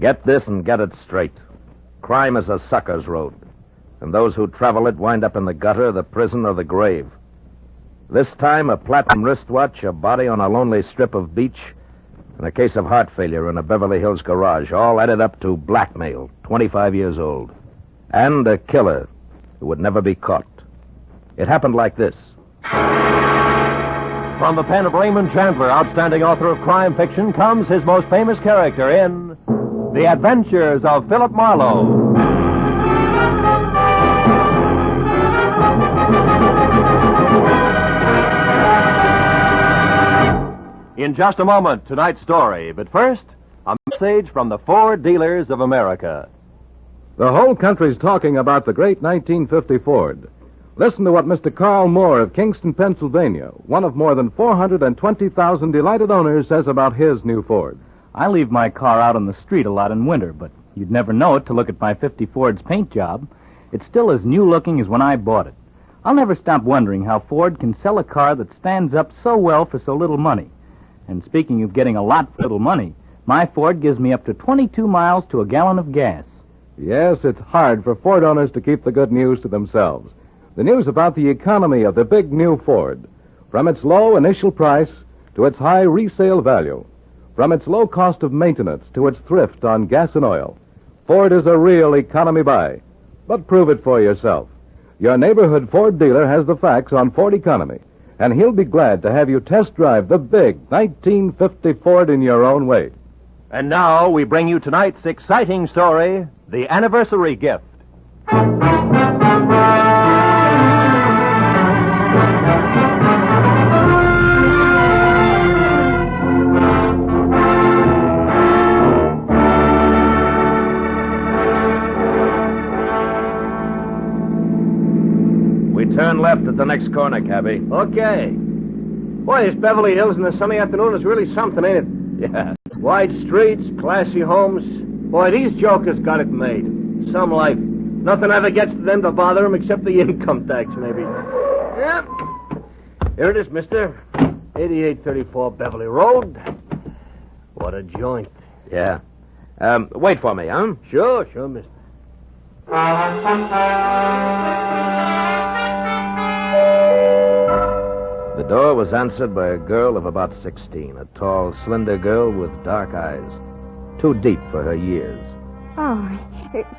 Get this and get it straight. Crime is a sucker's road, and those who travel it wind up in the gutter, the prison, or the grave. This time, a platinum wristwatch, a body on a lonely strip of beach, and a case of heart failure in a Beverly Hills garage, all added up to blackmail, 25 years old, and a killer who would never be caught. It happened like this. From the pen of Raymond Chandler, outstanding author of crime fiction, comes his most famous character in The Adventures of Philip Marlowe. In just a moment, tonight's story. But first, a message from the Ford dealers of America. The whole country's talking about the great 1950 Ford. Listen to what Mr. Gerald Mohr of Kingston, Pennsylvania, one of more than 420,000 delighted owners, says about his new Ford. I leave my car out on the street a lot in winter, but you'd never know it to look at my 50 Ford's paint job. It's still as new-looking as when I bought it. I'll never stop wondering how Ford can sell a car that stands up so well for so little money. And speaking of getting a lot for little money, my Ford gives me up to 22 miles to a gallon of gas. Yes, it's hard for Ford owners to keep the good news to themselves. The news about the economy of the big new Ford. From its low initial price to its high resale value. From its low cost of maintenance to its thrift on gas and oil. Ford is a real economy buy. But prove it for yourself. Your neighborhood Ford dealer has the facts on Ford economy, and he'll be glad to have you test drive the big 1950 Ford in your own way. And now we bring you tonight's exciting story, The Anniversary Gift. Turn left at the next corner, cabby. Okay. Boy, this Beverly Hills in the sunny afternoon is really something, ain't it? Yeah. Wide streets, classy homes. Boy, these jokers got it made. Some life. Nothing ever gets to them to bother them except the income tax, maybe. Yep. Here it is, mister. 8834 Beverly Road. What a joint. Yeah. Wait for me, huh? Sure, mister. The door was answered by a girl of about 16, a tall, slender girl with dark eyes, too deep for her years. Oh,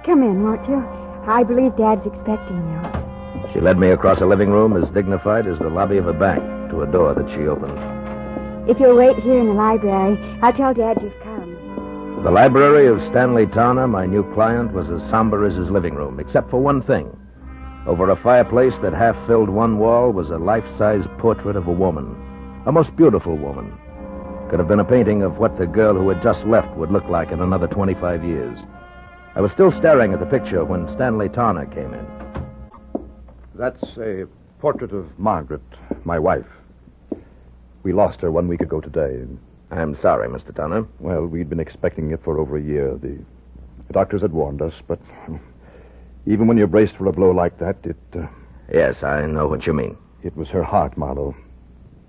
come in, won't you? I believe Dad's expecting you. She led me across a living room as dignified as the lobby of a bank to a door that she opened. If you'll wait here in the library, I'll tell Dad you've come. The library of Stanley Towner, my new client, was as somber as his living room, except for one thing. Over a fireplace that half filled one wall was a life-size portrait of a woman. A most beautiful woman. Could have been a painting of what the girl who had just left would look like in another 25 years. I was still staring at the picture when Stanley Towner came in. That's a portrait of Margaret, my wife. We lost her 1 week ago today. I'm sorry, Mr. Towner. Well, we'd been expecting it for over a year. The doctors had warned us, but even when you're braced for a blow like that, Yes, I know what you mean. It was her heart, Marlowe.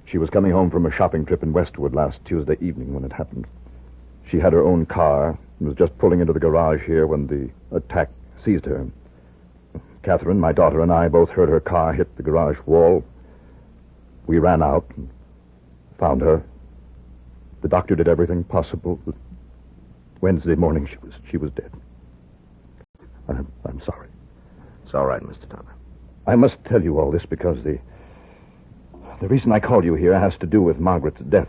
She was coming home from a shopping trip in Westwood last Tuesday evening when it happened. She had her own car and was just pulling into the garage here when the attack seized her. Catherine, my daughter, and I both heard her car hit the garage wall. We ran out and found her. The doctor did everything possible, but Wednesday morning she was dead. I'm sorry. It's all right, Mr. Towner. I must tell you all this because the reason I called you here has to do with Margaret's death.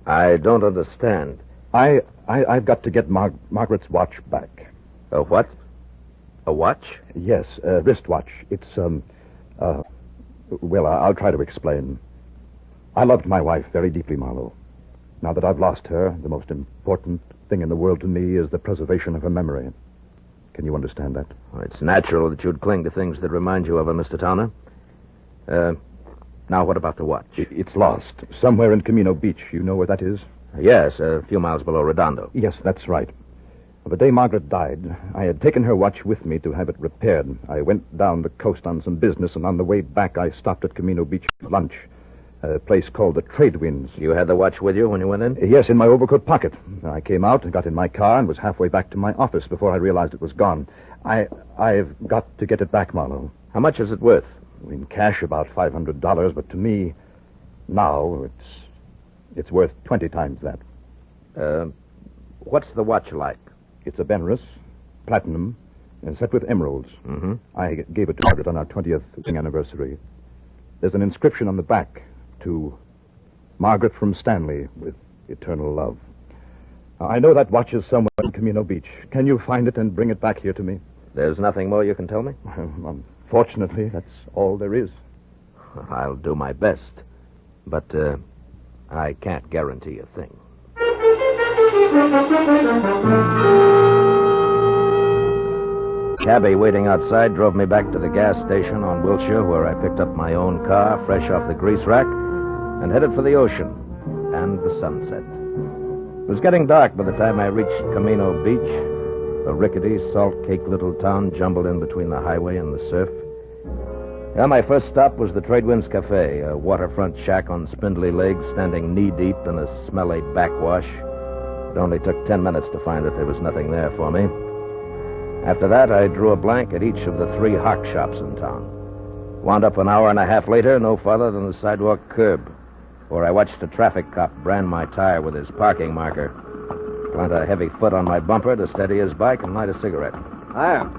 I don't understand. I've got to get Margaret's watch back. A what? A watch? Yes, a wristwatch. It's, well, I'll try to explain. I loved my wife very deeply, Marlowe. Now that I've lost her, the most important thing in the world to me is the preservation of her memory. Can you understand that? Well, it's natural that you'd cling to things that remind you of her, Mr. Towner. Now, what about the watch? It's lost. Somewhere in Camino Beach. You know where that is? Yes, a few miles below Redondo. Yes, that's right. The day Margaret died, I had taken her watch with me to have it repaired. I went down the coast on some business, and on the way back, I stopped at Camino Beach for lunch. A place called the Trade Winds. You had the watch with you when you went in? Yes, in my overcoat pocket. I came out and got in my car and was halfway back to my office before I realized it was gone. I've got to get it back, Marlowe. How much is it worth? In cash, about $500, but to me, now, it's worth 20 times that. What's the watch like? It's a Benris, platinum, and set with emeralds. Mm-hmm. I gave it to Margaret on our 20th wedding anniversary. There's an inscription on the back to Margaret from Stanley with eternal love. I know that watch is somewhere in Camino Beach. Can you find it and bring it back here to me? There's nothing more you can tell me? Unfortunately, that's all there is. I'll do my best. But I can't guarantee a thing. Cabby waiting outside drove me back to the gas station on Wilshire, where I picked up my own car, fresh off the grease rack, and headed for the ocean and the sunset. It was getting dark by the time I reached Camino Beach, a rickety, salt-caked little town jumbled in between the highway and the surf. Yeah, my first stop was the Tradewinds Cafe, a waterfront shack on spindly legs standing knee-deep in a smelly backwash. It only took 10 minutes to find that there was nothing there for me. After that, I drew a blank at each of the 3 hock shops in town. Wound up an hour and a half later, no farther than the sidewalk curb, where I watched a traffic cop brand my tire with his parking marker, plant a heavy foot on my bumper to steady his bike, and light a cigarette. Hiya.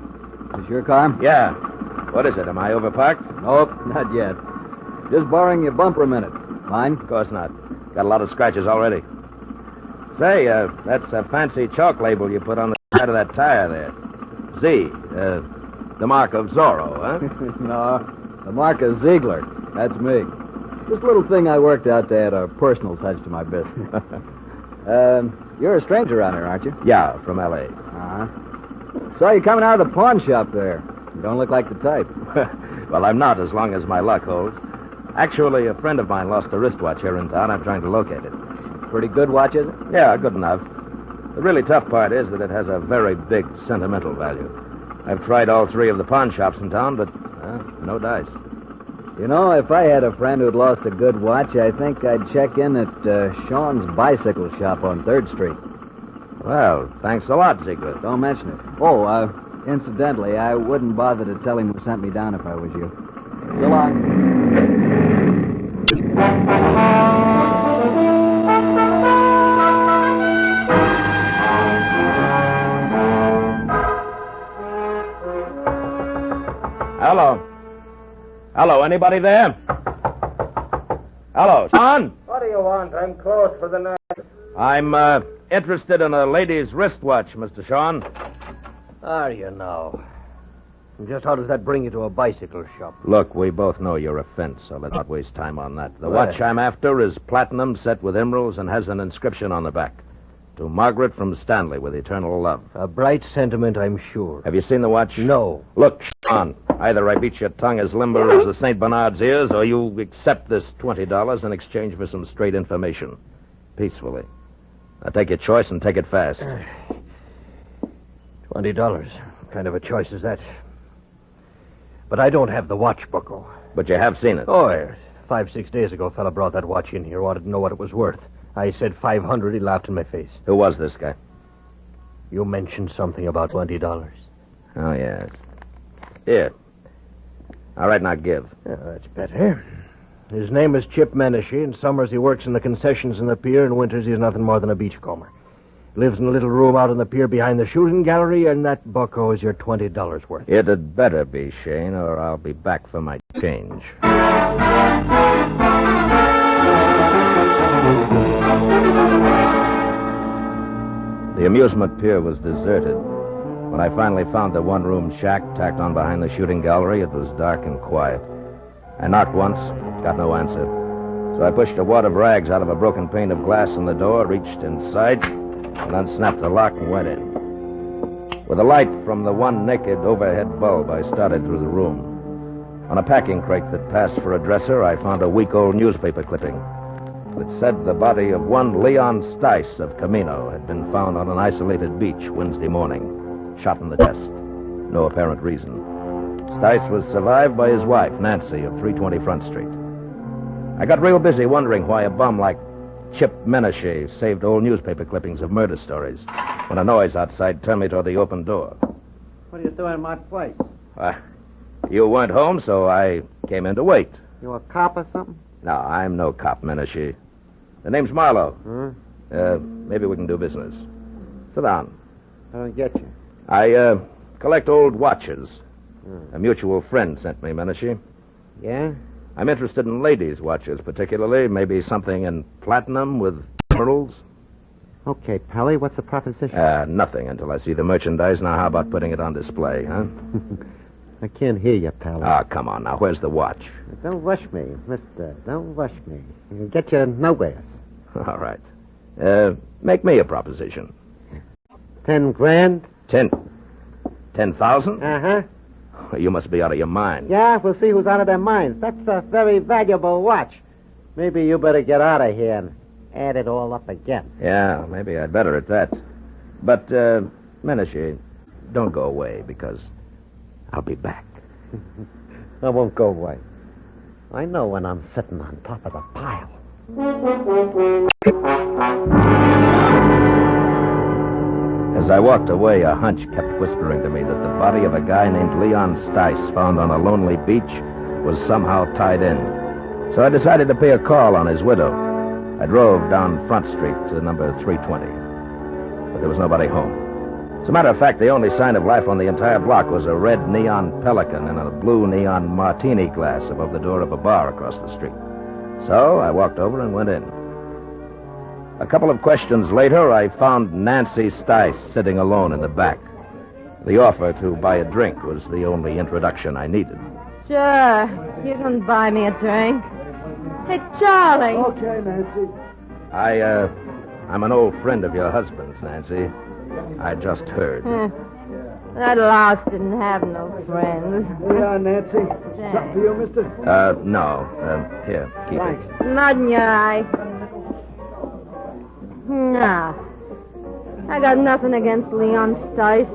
Is this your car? Yeah. What is it? Am I overparked? Nope, not yet. Just borrowing your bumper a minute. Mine? Of course not. Got a lot of scratches already. Say, that's a fancy chalk label you put on the side of that tire there. Z, the mark of Zorro, huh? No, the mark of Ziegler. That's me. Just a little thing I worked out to add a personal touch to my business. You're a stranger around here, aren't you? Yeah, from L.A. Uh-huh. Saw you coming out of the pawn shop there. You don't look like the type. Well, I'm not, as long as my luck holds. Actually, a friend of mine lost a wristwatch here in town. I'm trying to locate it. Pretty good watch, is it? Yeah, good enough. The really tough part is that it has a very big sentimental value. I've tried all 3 of the pawn shops in town, but no dice. You know, if I had a friend who'd lost a good watch, I think I'd check in at Sean's bicycle shop on 3rd Street. Well, thanks a lot, Ziegler. Don't mention it. Oh, incidentally, I wouldn't bother to tell him who sent me down if I was you. So long. Hello, anybody there? Hello, Sean? What do you want? I'm closed for the night. I'm interested in a lady's wristwatch, Mr. Sean. How do you know? And just how does that bring you to a bicycle shop? Look, we both know your offense, so let's not waste time on that. The watch I'm after is platinum, set with emeralds, and has an inscription on the back. To Margaret from Stanley with eternal love. A bright sentiment, I'm sure. Have you seen the watch? No. Look, Sean, either I beat your tongue as limber as the St. Bernard's ears, or you accept this $20 in exchange for some straight information. Peacefully. Now take your choice and take it fast. $20. What kind of a choice is that? But I don't have the watch buckle. But you have seen it. Oh, yes. 5-6 days ago, a fella brought that watch in here, wanted to know what it was worth. I said $500. He laughed in my face. Who was this guy? You mentioned something about $20. Oh, yes. Here. All right, now give. Yeah, that's better. His name is Chip Menashe. In summers, he works in the concessions in the pier. In winters, he's nothing more than a beachcomber. Lives in a little room out on the pier behind the shooting gallery, and that bucko is your $20 worth. It had better be, Shane, or I'll be back for my change. The amusement pier was deserted. When I finally found the one-room shack tacked on behind the shooting gallery, it was dark and quiet. I knocked once, got no answer. So I pushed a wad of rags out of a broken pane of glass in the door, reached inside, and unsnapped the lock and went in. With a light from the one naked overhead bulb, I started through the room. On a packing crate that passed for a dresser, I found a week-old newspaper clipping. It said the body of one Leon Stice of Camino had been found on an isolated beach Wednesday morning, shot in the chest. No apparent reason. Stice was survived by his wife, Nancy, of 320 Front Street. I got real busy wondering why a bum like Chip Menashe saved old newspaper clippings of murder stories when a noise outside turned me toward the open door. What are you doing in my place? You weren't home, so I came in to wait. You a cop or something? No, I'm no cop, Menashe. The name's Marlowe. Maybe we can do business. Sit down. I don't get you. I collect old watches. A mutual friend sent me, Menashe. Yeah? I'm interested in ladies' watches, particularly. Maybe something in platinum with pearls. Okay, Pally, what's the proposition? Nothing until I see the merchandise. Now, how about putting it on display, huh? I can't hear you, Pally. Come on now. Where's the watch? Don't rush me, mister. Don't rush me. You'll get you nowhere. All right. Make me a proposition. 10 grand? 10,000? Uh-huh. You must be out of your mind. Yeah, we'll see who's out of their minds. That's a very valuable watch. Maybe you better get out of here and add it all up again. Yeah, maybe I'd better at that. But, Menashe, don't go away, because I'll be back. I won't go away. I know when I'm sitting on top of the pile. As I walked away, a hunch kept whispering to me that the body of a guy named Leon Stice, found on a lonely beach, was somehow tied in. So I decided to pay a call on his widow. I drove down Front Street to number 320. But there was nobody home. As a matter of fact, the only sign of life on the entire block was a red neon pelican in a blue neon martini glass above the door of a bar across the street. So I walked over and went in. A couple of questions later, I found Nancy Stice sitting alone in the back. The offer to buy a drink was the only introduction I needed. Sure. You can buy me a drink. Hey, Charlie. Okay, Nancy. I'm an old friend of your husband's, Nancy. I just heard. That louse didn't have no friends. Here you are, Nancy. Something for you, mister? No. Here, keep it. Mud in your eye. Nah. I got nothing against Leon Stice.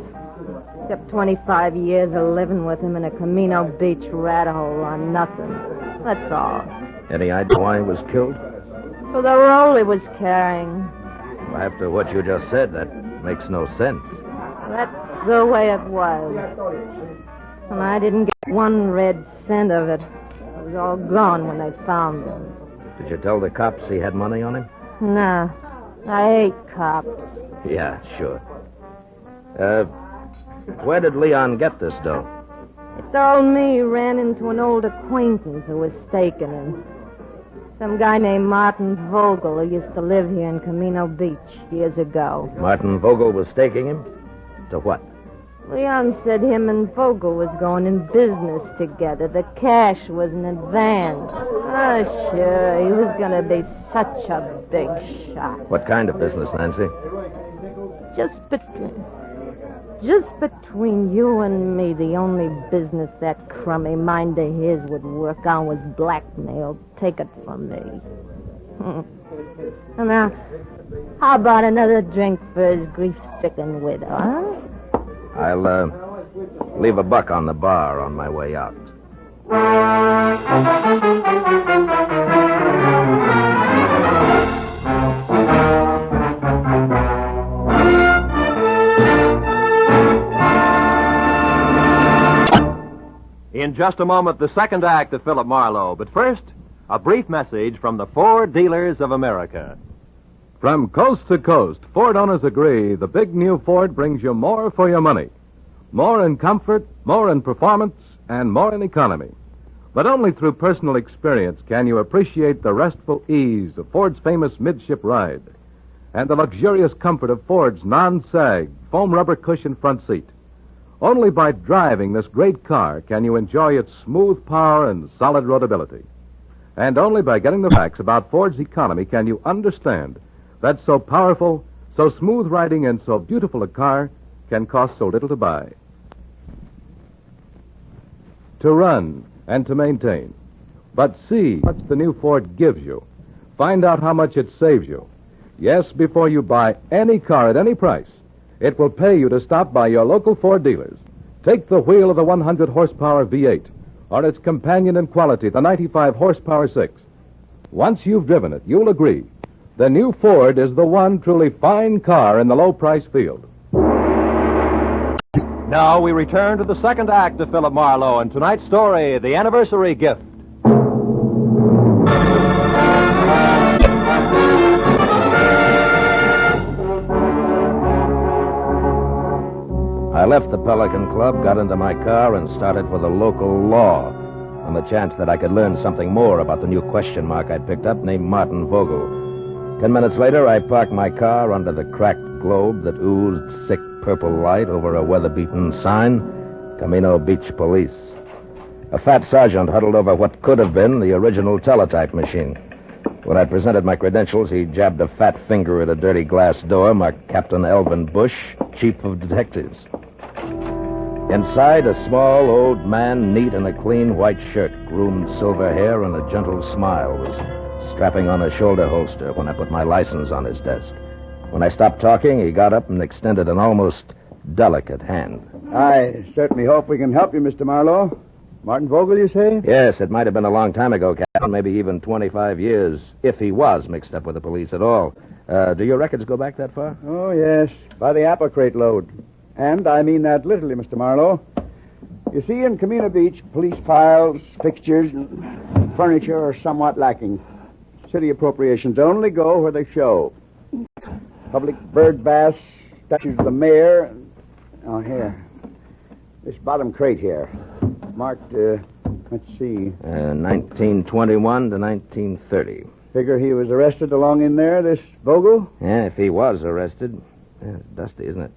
Except 25 years of living with him in a Camino Beach rat hole on nothing. That's all. Any idea why he was killed? For the role he was carrying. Well, after what you just said, that makes no sense. That's the way it was. And I didn't get one red cent of it. It was all gone when they found him. Did you tell the cops he had money on him? Nah. I hate cops. Yeah, sure. Where did Leon get this dough? He told me he ran into an old acquaintance who was staking him. Some guy named Martin Vogel who used to live here in Camino Beach years ago. Martin Vogel was staking him? To what? Leon said him and Vogel was going in business together. The cash was in advance. Oh, sure. He was going to be such a big shot. What kind of business, Nancy? Just between you and me, the only business that crummy mind of his would work on was blackmail. Take it from me. Now, how about another drink for his grief-stricken widow, huh? I'll leave $1 on the bar on my way out. In just a moment, the second act of Philip Marlowe. But first, a brief message from the Ford Dealers of America. From coast to coast, Ford owners agree the big new Ford brings you more for your money. More in comfort, more in performance, and more in economy. But only through personal experience can you appreciate the restful ease of Ford's famous midship ride and the luxurious comfort of Ford's non-sag foam rubber cushion front seat. Only by driving this great car can you enjoy its smooth power and solid roadability. And only by getting the facts about Ford's economy can you understand that so powerful, so smooth riding, and so beautiful a car can cost so little to buy. To run and to maintain. But see what the new Ford gives you. Find out how much it saves you. Yes, before you buy any car at any price, it will pay you to stop by your local Ford dealers. Take the wheel of the 100 horsepower V8 or its companion in quality, the 95 horsepower 6. Once you've driven it, you'll agree. The new Ford is the one truly fine car in the low-price field. Now we return to the second act of Philip Marlowe and tonight's story, The Anniversary Gift. I left the Pelican Club, got into my car, and started for the local law on the chance that I could learn something more about the new question mark I'd picked up named Martin Vogel. 10 minutes later, I parked my car under the cracked globe that oozed sick purple light over a weather-beaten sign, Camino Beach Police. A fat sergeant huddled over what could have been the original teletype machine. When I presented my credentials, he jabbed a fat finger at a dirty glass door marked Captain Elvin Bush, Chief of Detectives. Inside, a small old man, neat in a clean white shirt, groomed silver hair, and a gentle smile, was strapping on a shoulder holster when I put my license on his desk. When I stopped talking, he got up and extended an almost delicate hand. I certainly hope we can help you, Mr. Marlowe. Martin Vogel, you say? Yes, it might have been a long time ago, Captain, maybe even 25 years, if he was mixed up with the police at all. Do your records go back that far? Oh, yes, by the apple crate load. And I mean that literally, Mr. Marlowe. You see, in Camino Beach, police files, fixtures, and furniture are somewhat lacking. City appropriations only go where they show. Public bird baths, statues of the mayor. Oh, here. This bottom crate here. Marked, let's see. 1921 to 1930. Figure he was arrested along in there, this Vogel? Yeah, if he was arrested. Yeah, it's dusty, isn't it?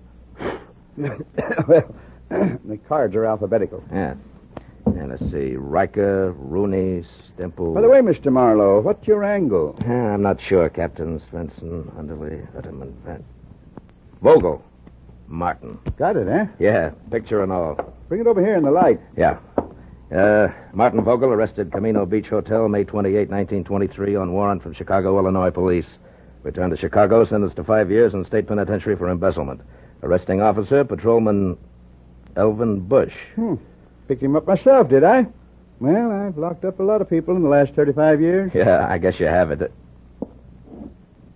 Well, the cards are alphabetical. Yeah. And let's see. Riker, Rooney, Stemple. By the way, Mr. Marlowe, what's your angle? I'm not sure, Captain. Svensson, Underley, Vetterman, Vogel. Martin. Got it, eh? Yeah, picture and all. Bring it over here in the light. Yeah. Martin Vogel arrested Camino Beach Hotel, May 28, 1923, on warrant from Chicago, Illinois police. Returned to Chicago, sentenced to 5 years in state penitentiary for embezzlement. Arresting officer, Patrolman Elvin Bush. Picked him up myself, did I? Well, I've locked up a lot of people in the last 35 years. Yeah, I guess you have it.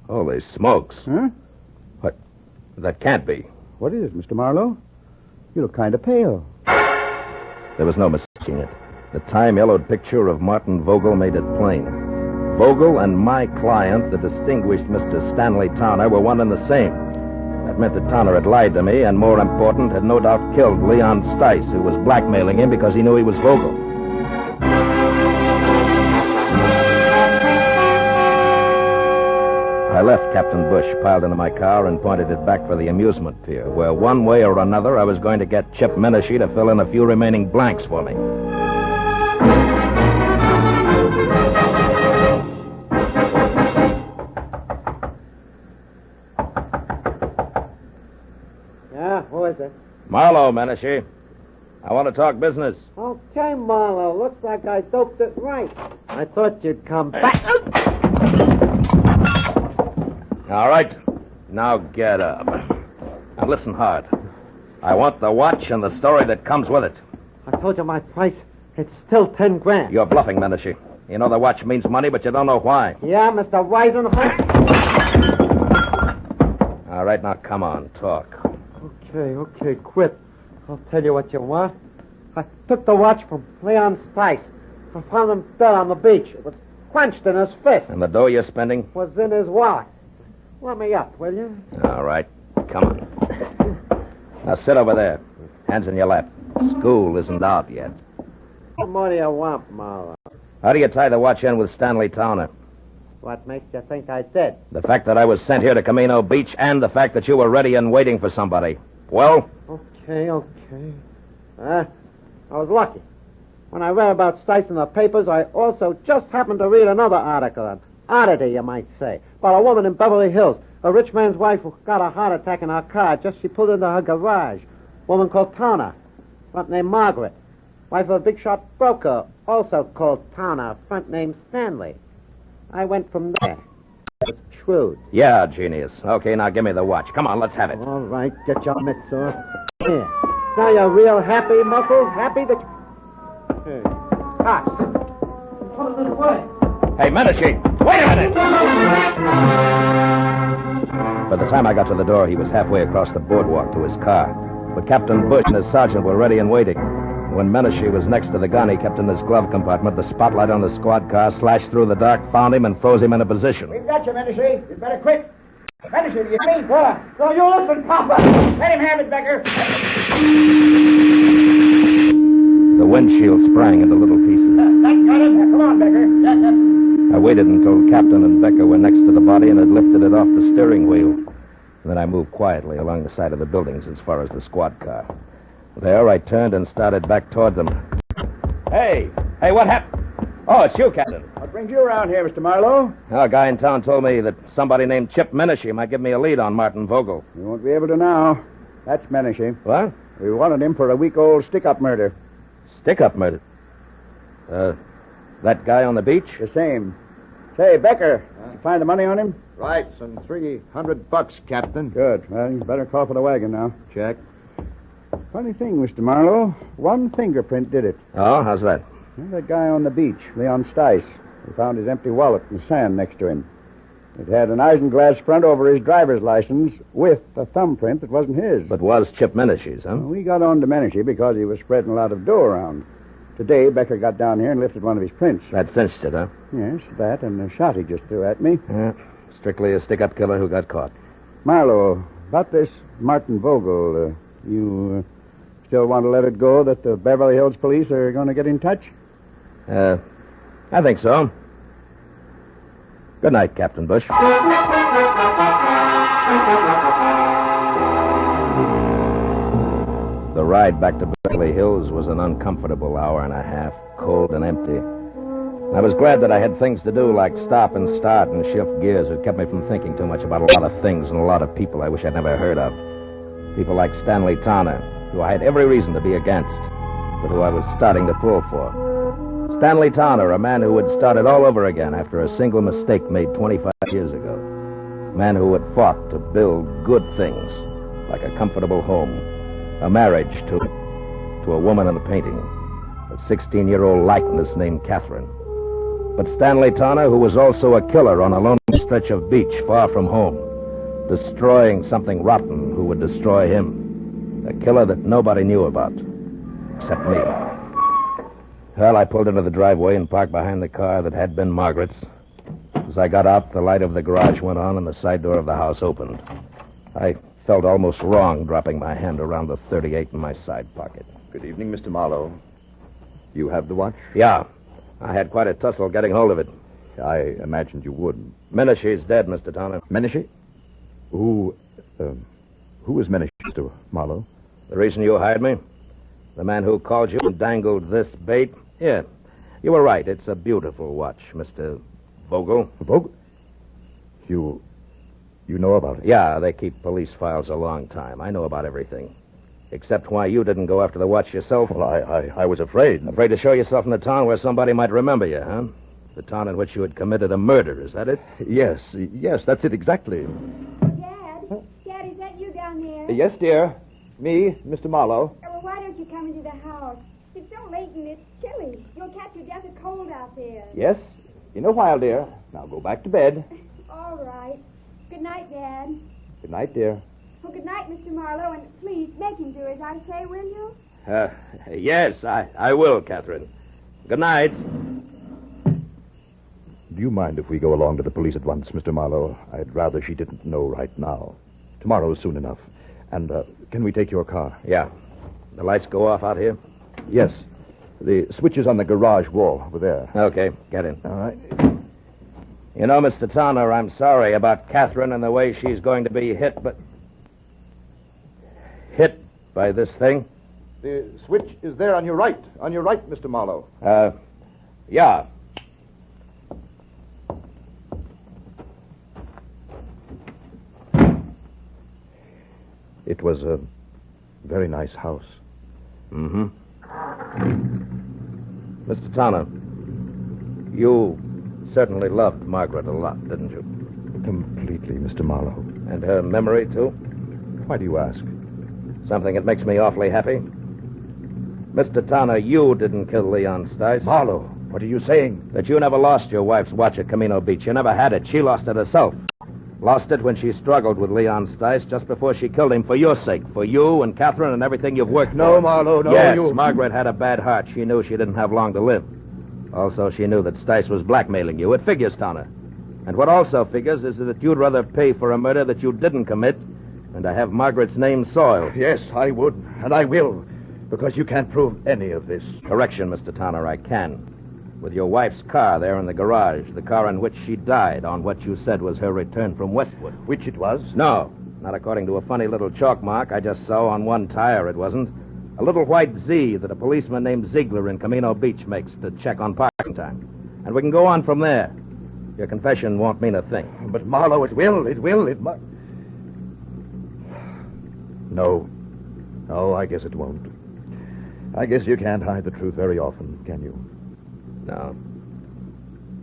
Holy smokes. Huh? What? That can't be. What is it, Mr. Marlowe? You look kind of pale. There was no mistaking it. The time-yellowed picture of Martin Vogel made it plain. Vogel and my client, the distinguished Mr. Stanley Towner, were one and the same. That meant that Towner had lied to me, and more important, had no doubt killed Leon Stice, who was blackmailing him because he knew he was Vogel. I left Captain Bush piled into my car and pointed it back for the amusement pier, where one way or another I was going to get Chip Menashe to fill in a few remaining blanks for me. Yeah, who is it? Marlowe, Menashe. I want to talk business. Okay, Marlowe. Looks like I doped it right. I thought you'd come back. All right. Now get up. Now listen hard. I want the watch and the story that comes with it. I told you my price. It's still 10 grand. You're bluffing, Menashe. You know the watch means money, but you don't know why. Yeah, Mr. Weisenhofer. All right, now come on, talk. Okay, quit. I'll tell you what you want. I took the watch from Leon Stice. I found him dead on the beach. It was clenched in his fist. And the dough you're spending? Was in his wallet. Let me up, will you? All right, come on. Now sit over there. Hands in your lap. School isn't out yet. What more do you want, Marlowe? How do you tie the watch in with Stanley Towner? What makes you think I did? The fact that I was sent here to Camino Beach and the fact that you were ready and waiting for somebody. Well? Okay. I was lucky. When I read about Stice in the papers, I also just happened to read another article, an oddity, you might say, about a woman in Beverly Hills, a rich man's wife who got a heart attack in her car just she pulled into her garage. Woman called Towner, front name Margaret. Wife of a big-shot broker, also called Towner, front name Stanley. I went from there. It's shrewd. Yeah, genius. Okay, now give me the watch. Come on, let's have it. All right, get your mitts off. Here. Now you're real happy, Muscles? Happy that you... Hey, cops. Come this way. Hey, Menashe. Wait a minute! By the time I got to the door, he was halfway across the boardwalk to his car. But Captain Bush and his sergeant were ready and waiting. When Menashe was next to the gun he kept in his glove compartment, the spotlight on the squad car slashed through the dark, found him, and froze him in a position. We've got you, Menashe. You better quit. Menashe, do you mean? No, you listen, Papa. Let him have it, Becker. The windshield sprang into little pieces. That got him. Come on, Becker. I waited until Captain and Becker were next to the body and had lifted it off the steering wheel. And then I moved quietly along the side of the buildings as far as the squad car. There, I turned and started back toward them. Hey, what happened? Oh, it's you, Captain. What brings you around here, Mr. Marlowe? A guy in town told me that somebody named Chip Menashe might give me a lead on Martin Vogel. You won't be able to now. That's Menashe. What? We wanted him for a week-old stick-up murder. Stick-up murder? That guy on the beach? The same. Say, Becker, you find the money on him? Right, some $300, Captain. Good. Well, you better call for the wagon now. Check. Funny thing, Mr. Marlowe. One fingerprint did it. Oh, how's that? Well, that guy on the beach, Leon Stice. We found his empty wallet in the sand next to him. It had an isinglass front over his driver's license with a thumbprint that wasn't his. But was Chip Menashe's, huh? Well, we got on to Menashe because he was spreading a lot of dough around. Today, Becker got down here and lifted one of his prints. That cinched it, huh? Yes, that and the shot he just threw at me. Yeah, strictly a stick-up killer who got caught. Marlowe, about this Martin Vogel, you still want to let it go that the Beverly Hills police are going to get in touch? I think so. Good night, Captain Bush. The ride back to Beverly Hills was an uncomfortable hour and a half, cold and empty. I was glad that I had things to do like stop and start and shift gears. It kept me from thinking too much about a lot of things and a lot of people I wish I'd never heard of. People like Stanley Tanner, who I had every reason to be against, but who I was starting to pull for. Stanley Tanner, a man who had started all over again after a single mistake made 25 years ago. A man who had fought to build good things, like a comfortable home, a marriage to a woman in the painting, a 16-year-old likeness named Catherine. But Stanley Tanner, who was also a killer on a lonely stretch of beach far from home, destroying something rotten who would destroy him. A killer that nobody knew about, except me. Well, I pulled into the driveway and parked behind the car that had been Margaret's. As I got out, the light of the garage went on and the side door of the house opened. I felt almost wrong dropping my hand around the .38 in my side pocket. Good evening, Mr. Marlowe. You have the watch? Yeah. I had quite a tussle getting hold of it. I imagined you would. Menashe's dead, Mr. Tanner. Menashe? Who is Menashe, Mr. Marlowe? The reason you hired me? The man who called you and dangled this bait? Yeah. You were right. It's a beautiful watch, Mr. Vogel. Vogel? You know about it? Yeah, they keep police files a long time. I know about everything. Except why you didn't go after the watch yourself. Well, I was afraid. Afraid to show yourself in the town where somebody might remember you, huh? The town in which you had committed a murder, is that it? Yes, that's it exactly. Dad, is that you down there? Yes, dear. Me, Mr. Marlowe. Well, why don't you come into the house? It's so late and it's chilly. You'll catch your death of cold out there. Yes, in a while, dear. Now go back to bed. All right. Good night, Dad. Good night, dear. Well, good night, Mr. Marlowe, and please make him do as I say, will you? Yes, I will, Catherine. Good night. Do you mind if we go along to the police at once, Mr. Marlowe? I'd rather she didn't know right now. Tomorrow's soon enough. And can we take your car? Yeah. The lights go off out here? Yes. The switch is on the garage wall over there. Okay, get in. All right. You know, Mr. Tanner, I'm sorry about Catherine and the way she's going to be hit by this thing. The switch is there on your right. On your right, Mr. Marlowe. Yeah. It was a very nice house. Mm-hmm. Mr. Tanner, you certainly loved Margaret a lot, didn't you? Completely, Mr. Marlowe. And her memory, too? Why do you ask? Something that makes me awfully happy. Mr. Tanner, you didn't kill Leon Stice. Marlowe. What are you saying? That you never lost your wife's watch at Camino Beach. You never had it. She lost it herself. Lost it when she struggled with Leon Stice just before she killed him for your sake. For you and Catherine and everything you've worked for. No, Marlowe, no. Yes, Margaret had a bad heart. She knew she didn't have long to live. Also, she knew that Stice was blackmailing you. It figures, Towner. And what also figures is that you'd rather pay for a murder that you didn't commit than to have Margaret's name soiled. Yes, I would, and I will, because you can't prove any of this. Correction, Mr. Towner, I can. With your wife's car there in the garage, the car in which she died on what you said was her return from Westwood. Which it was? No, not according to a funny little chalk mark I just saw on one tire, it wasn't. A little white Z that a policeman named Ziegler in Camino Beach makes to check on parking time. And we can go on from there. Your confession won't mean a thing. But, Marlowe, it will. It must. No. No, I guess it won't. I guess you can't hide the truth very often, can you? No.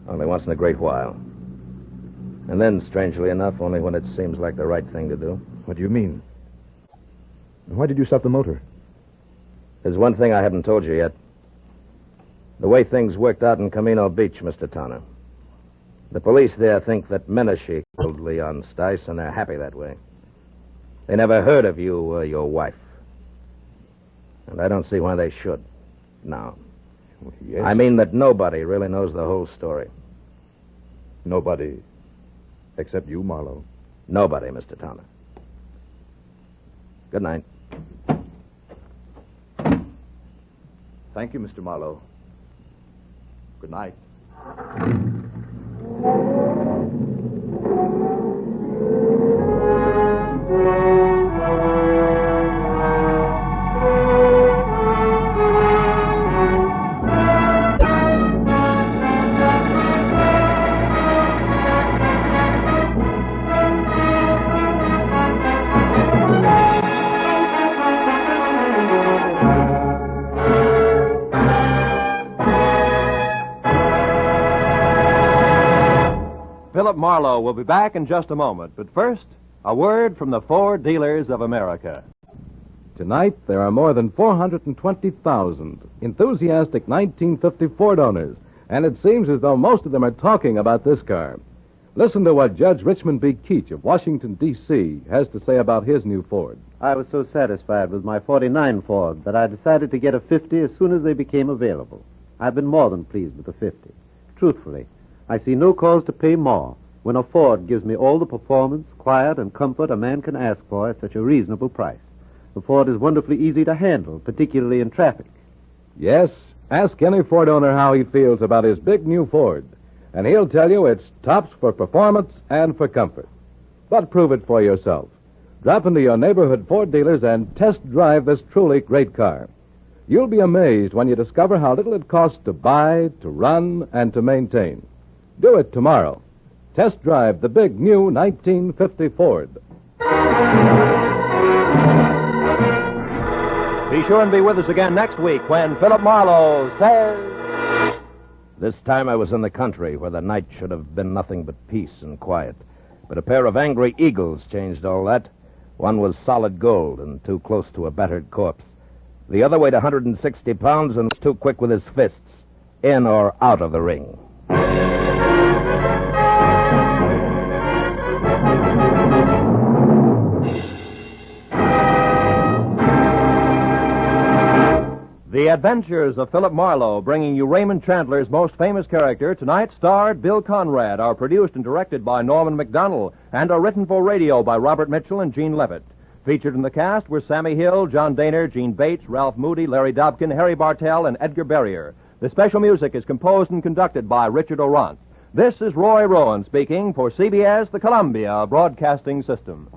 Only once in a great while. And then, strangely enough, only when it seems like the right thing to do. What do you mean? Why did you stop the motor? There's one thing I haven't told you yet. The way things worked out in Camino Beach, Mr. Towner. The police there think that Menashe killed Leon Stice, and they're happy that way. They never heard of you or your wife. And I don't see why they should. No. Well, yes. I mean that nobody really knows the whole story. Nobody except you, Marlowe. Nobody, Mr. Towner. Good night. Thank you, Mr. Marlowe. Good night. Philip Marlowe will be back in just a moment. But first, a word from the Ford Dealers of America. Tonight, there are more than 420,000 enthusiastic 1950 Ford owners, and it seems as though most of them are talking about this car. Listen to what Judge Richmond B. Keach of Washington, D.C. has to say about his new Ford. I was so satisfied with my 49 Ford that I decided to get a 50 as soon as they became available. I've been more than pleased with the 50. Truthfully, I see no cause to pay more when a Ford gives me all the performance, quiet, and comfort a man can ask for at such a reasonable price. The Ford is wonderfully easy to handle, particularly in traffic. Yes, ask any Ford owner how he feels about his big new Ford, and he'll tell you it's tops for performance and for comfort. But prove it for yourself. Drop into your neighborhood Ford dealers and test drive this truly great car. You'll be amazed when you discover how little it costs to buy, to run, and to maintain. Do it tomorrow. Test drive the big new 1950 Ford. Be sure and be with us again next week when Philip Marlowe says... This time I was in the country where the night should have been nothing but peace and quiet. But a pair of angry eagles changed all that. One was solid gold and too close to a battered corpse. The other weighed 160 pounds and was too quick with his fists, in or out of the ring. The Adventures of Philip Marlowe, bringing you Raymond Chandler's most famous character, tonight starred Bill Conrad, are produced and directed by Norman McDonnell, and are written for radio by Robert Mitchell and Gene Levitt. Featured in the cast were Sammy Hill, John Daner, Gene Bates, Ralph Moody, Larry Dobkin, Harry Bartell, and Edgar Berrier. The special music is composed and conducted by Richard Orant. This is Roy Rowan speaking for CBS, the Columbia Broadcasting System.